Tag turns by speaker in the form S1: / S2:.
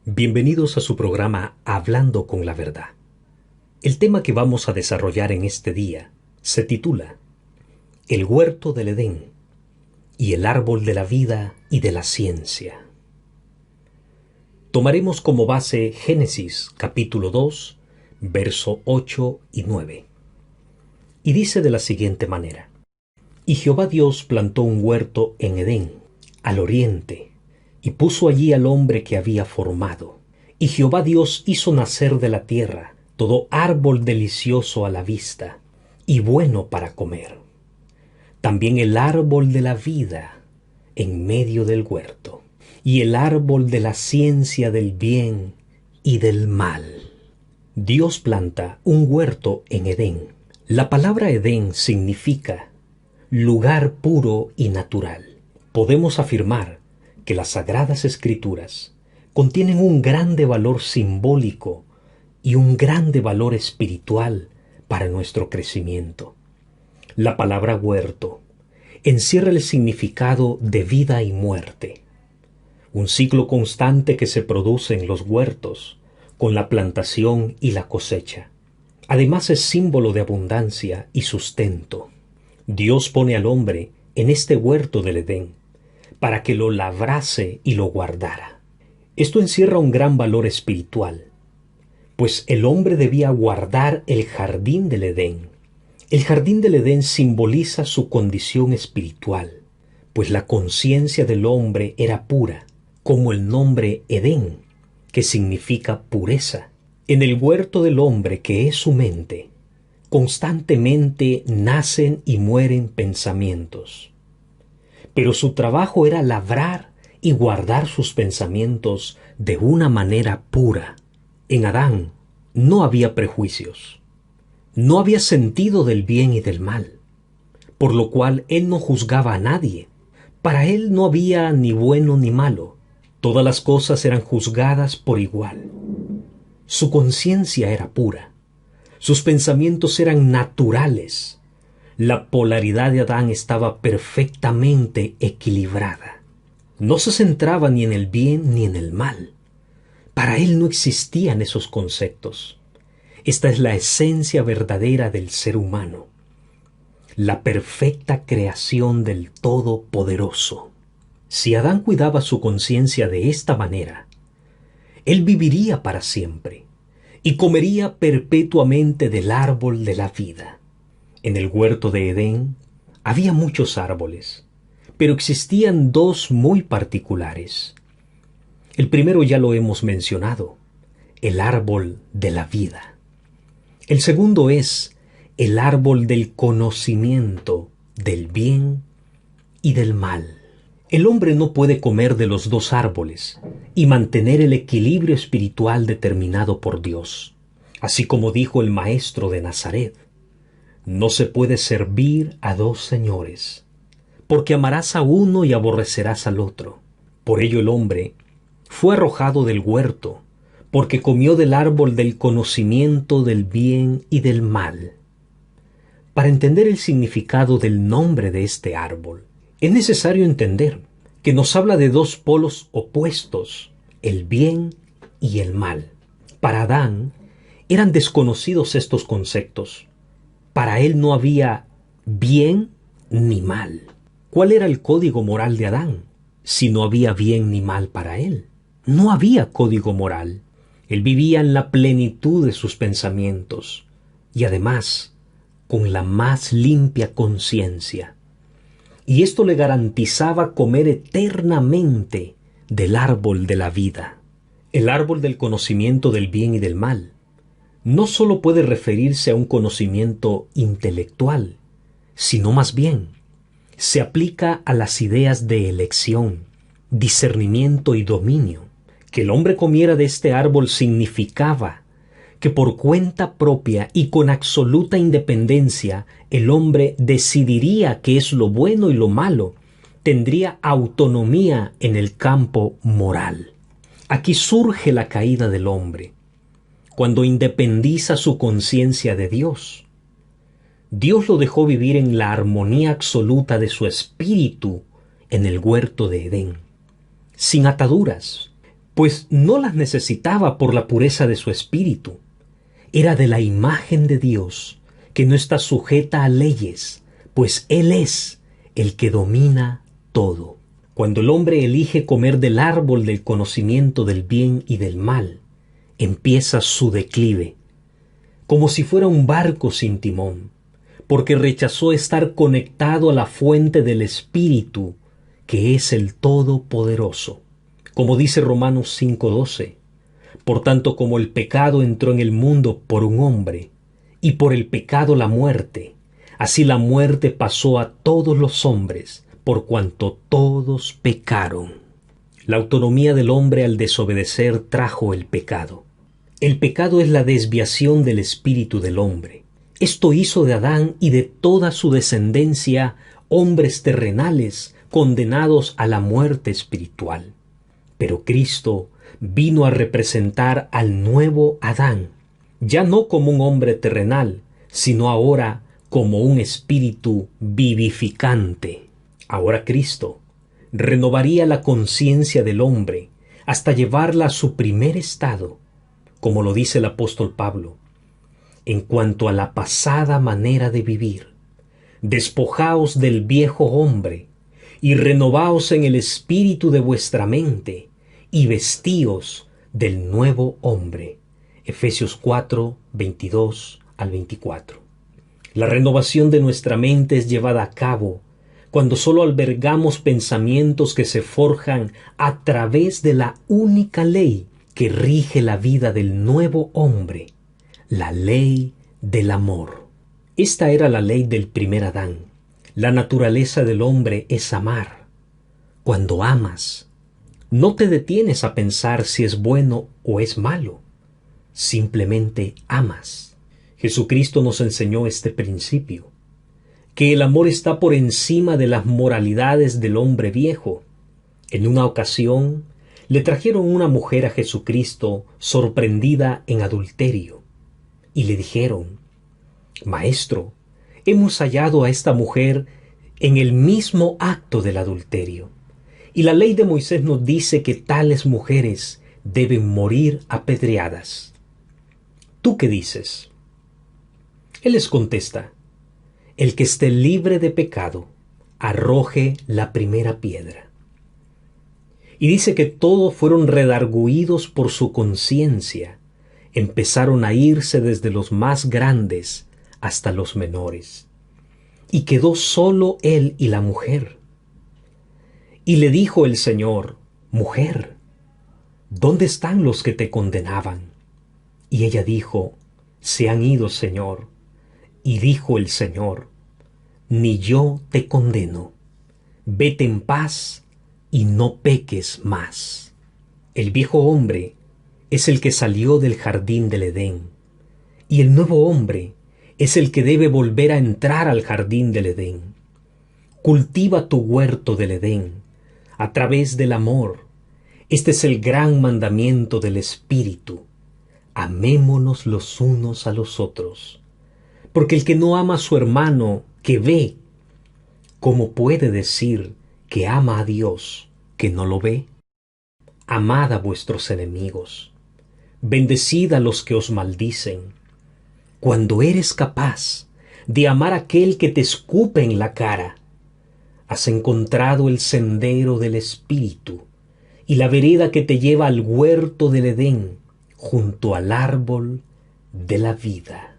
S1: Bienvenidos a su programa Hablando con la Verdad. El tema que vamos a desarrollar en este día se titula El huerto del Edén y el árbol de la vida y de la ciencia. Tomaremos como base Génesis capítulo 2, verso 8 y 9. Y dice de la siguiente manera: Y Jehová Dios plantó un huerto en Edén, al oriente, y puso allí al hombre que había formado. Y Jehová Dios hizo nacer de la tierra todo árbol delicioso a la vista y bueno para comer. También el árbol de la vida en medio del huerto, y el árbol de la ciencia del bien y del mal. Dios planta un huerto en Edén. La palabra Edén significa lugar puro y natural. Podemos afirmar que las Sagradas Escrituras contienen un grande valor simbólico y un grande valor espiritual para nuestro crecimiento. La palabra huerto encierra el significado de vida y muerte, un ciclo constante que se produce en los huertos con la plantación y la cosecha. Además es símbolo de abundancia y sustento. Dios pone al hombre en este huerto del Edén para que lo labrase y lo guardara. Esto encierra un gran valor espiritual, pues el hombre debía guardar el jardín del Edén. El jardín del Edén simboliza su condición espiritual, pues la conciencia del hombre era pura, como el nombre Edén, que significa pureza. En el huerto del hombre, que es su mente, constantemente nacen y mueren pensamientos. Pero su trabajo era labrar y guardar sus pensamientos de una manera pura. En Adán no había prejuicios, no había sentido del bien y del mal, por lo cual él no juzgaba a nadie. Para él no había ni bueno ni malo, todas las cosas eran juzgadas por igual. Su conciencia era pura, sus pensamientos eran naturales. La polaridad de Adán estaba perfectamente equilibrada. No se centraba ni en el bien ni en el mal. Para él no existían esos conceptos. Esta es la esencia verdadera del ser humano, la perfecta creación del Todopoderoso. Si Adán cuidaba su conciencia de esta manera, él viviría para siempre y comería perpetuamente del árbol de la vida. En el huerto de Edén había muchos árboles, pero existían dos muy particulares. El primero ya lo hemos mencionado, el árbol de la vida. El segundo es el árbol del conocimiento del bien y del mal. El hombre no puede comer de los dos árboles y mantener el equilibrio espiritual determinado por Dios. Así como dijo el maestro de Nazaret: no se puede servir a dos señores, porque amarás a uno y aborrecerás al otro. Por ello el hombre fue arrojado del huerto, porque comió del árbol del conocimiento del bien y del mal. Para entender el significado del nombre de este árbol, es necesario entender que nos habla de dos polos opuestos, el bien y el mal. Para Adán eran desconocidos estos conceptos. Para él no había bien ni mal. ¿Cuál era el código moral de Adán? Si no había bien ni mal para él. No había código moral. Él vivía en la plenitud de sus pensamientos y además con la más limpia conciencia. Y esto le garantizaba comer eternamente del árbol de la vida. El árbol del conocimiento del bien y del mal no solo puede referirse a un conocimiento intelectual, sino más bien se aplica a las ideas de elección, discernimiento y dominio. Que el hombre comiera de este árbol significaba que por cuenta propia y con absoluta independencia el hombre decidiría qué es lo bueno y lo malo, tendría autonomía en el campo moral. Aquí surge la caída del hombre, cuando independiza su conciencia de Dios. Dios lo dejó vivir en la armonía absoluta de su espíritu en el huerto de Edén, sin ataduras, pues no las necesitaba por la pureza de su espíritu. Era de la imagen de Dios, que no está sujeta a leyes, pues Él es el que domina todo. Cuando el hombre elige comer del árbol del conocimiento del bien y del mal, empieza su declive, como si fuera un barco sin timón, porque rechazó estar conectado a la fuente del Espíritu, que es el Todopoderoso. Como dice Romanos 5:12, por tanto, como el pecado entró en el mundo por un hombre, y por el pecado la muerte, así la muerte pasó a todos los hombres, por cuanto todos pecaron. La autonomía del hombre al desobedecer trajo el pecado. El pecado es la desviación del espíritu del hombre. Esto hizo de Adán y de toda su descendencia hombres terrenales condenados a la muerte espiritual. Pero Cristo vino a representar al nuevo Adán, ya no como un hombre terrenal, sino ahora como un espíritu vivificante. Ahora Cristo renovaría la conciencia del hombre hasta llevarla a su primer estado, como lo dice el apóstol Pablo. En cuanto a la pasada manera de vivir, despojaos del viejo hombre y renovaos en el espíritu de vuestra mente y vestíos del nuevo hombre. Efesios 4, 22 al 24. La renovación de nuestra mente es llevada a cabo cuando solo albergamos pensamientos que se forjan a través de la única ley que rige la vida del nuevo hombre, la ley del amor. Esta era la ley del primer Adán. La naturaleza del hombre es amar. Cuando amas, no te detienes a pensar si es bueno o es malo. Simplemente amas. Jesucristo nos enseñó este principio, que el amor está por encima de las moralidades del hombre viejo. En una ocasión, le trajeron una mujer a Jesucristo sorprendida en adulterio, y le dijeron: Maestro, hemos hallado a esta mujer en el mismo acto del adulterio, y la ley de Moisés nos dice que tales mujeres deben morir apedreadas. ¿Tú qué dices? Él les contesta: el que esté libre de pecado, arroje la primera piedra. Y dice que todos fueron redargüidos por su conciencia. Empezaron a irse desde los más grandes hasta los menores. Y quedó solo él y la mujer. Y le dijo el Señor: Mujer, ¿dónde están los que te condenaban? Y ella dijo: Se han ido, Señor. Y dijo el Señor: Ni yo te condeno. Vete en paz y no peques más. El viejo hombre es el que salió del jardín del Edén, y el nuevo hombre es el que debe volver a entrar al jardín del Edén. Cultiva tu huerto del Edén a través del amor. Este es el gran mandamiento del Espíritu. Amémonos los unos a los otros. Porque el que no ama a su hermano que ve, ¿cómo puede decir que ama a Dios que no lo ve? Amad a vuestros enemigos. Bendecid a los que os maldicen. Cuando eres capaz de amar a aquel que te escupe en la cara, has encontrado el sendero del Espíritu y la vereda que te lleva al huerto del Edén, junto al árbol de la vida.